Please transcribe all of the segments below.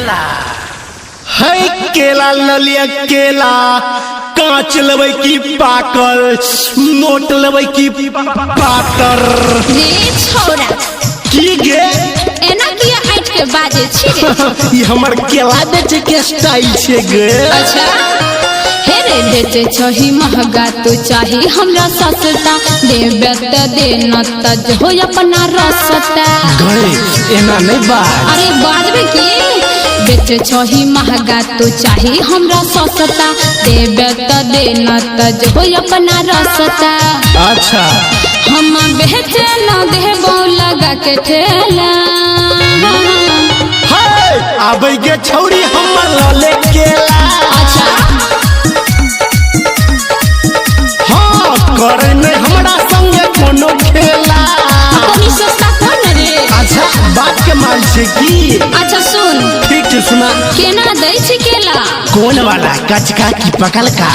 केला है केला ललिया केला कांच लेबै की पाकल नोट लेबै की पातर रे छोरा की गे एना किया आइट के बाजे छी रे ई हमर केला बेचे के स्टाइल छे गे अच्छा हे रे बेचे छही महंगा तो चाही हमरा सस्ता देबे त देना त जो अपना रसता गए एना नहीं बात अरे बाजबे की बेचे छही महंगा तो चाही हमरा सस्ता देबे त देना त जो अपना रसता अच्छा हम बेचे न देबो लगा के ठेला हाय आबै गे छौरी हमर लले केला अच्छा हां करे नहीं हमरा संगे कोनो खेला तनी सस्ता कोन रे अच्छा बात के माल छे की अच्छा सुन ठीक है सुना केना दै छी केला कौन वाला कचका की पकल का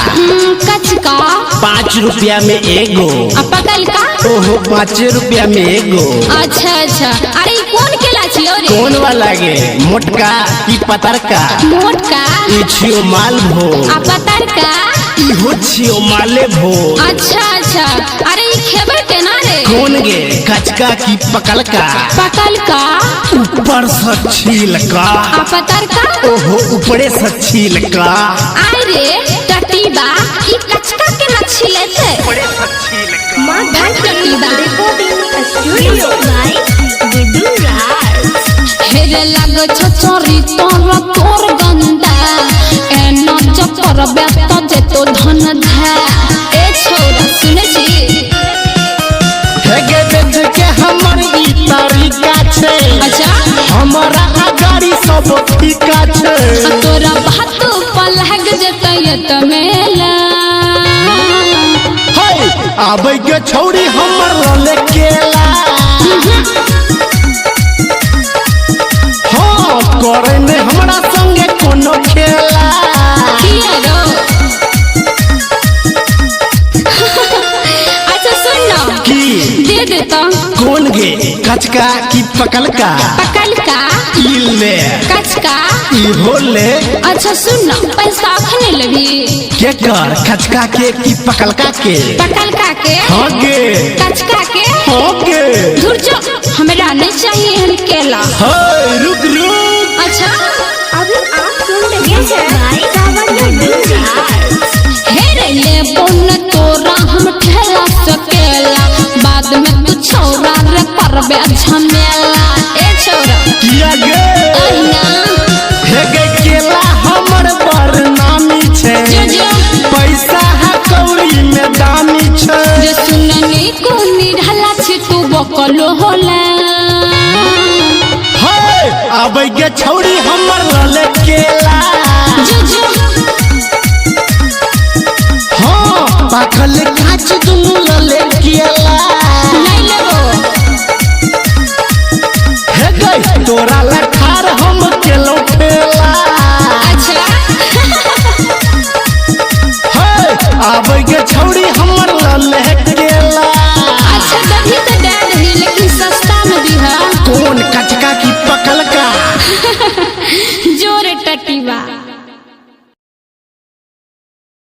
कचका 5 रुपया में एगो आ पकल का ओहो 5 रुपया में एगो अच्छा अच्छा अरे कौन केला छियो रे कौन वाला गे मोटका की पतर का मोटका ई छियो माल भो आ पतर का ई हो छियो माले भो अच्छा अच्छा अरे ई खेबे केना रे कौन गे कचका की पकल का पकल का ऊपर से छील का आ पतर का ओहो ऊपरे से छील का आय रे टटीबा ई कचका के न छिलेते ऊपरे से छील का मां भाई टटीबा स्टूडियो बाय गुड्डू राज हेरे लाग छोरी तोर गंदा एना चपर बेत जे तो धन धा ए छोरा सुने छी हे गे बेच के हमर ई तरीका छे अच्छा हमारा अगाड़ी सब फीका छे तोरा बात पलग जतय तमेला हाय आबै के छौरी हमर लले केला हां करे ने हमरा संगे कोनो खेला किया रो अच्छा सुन ना की दे दे तो कौन गे कचका की पकल का पकल का ई ले कचका ई हो ले अच्छा सुन ना पैसा खने लेबी के कर कचका के की पकल का के पकल का के हां गे कचका के हां गे दूर जो हमरा नहीं चाहिए हम केला हाय रुक रुक अच्छा अभी आप सुन रहे हैं बाय गुड्डू राज हे रे ले बोन तोरा हम ठेला सकेला बाद में तू छोरा रे परबे झमेला ए छोरा किया गे अइना हे गे केला हमर बरनामी छे जो पैसा है कौड़ी में दामी छे जे सुननी को निढला छी तू बकलो होला हाय आबै गे छौरी हमर लले केला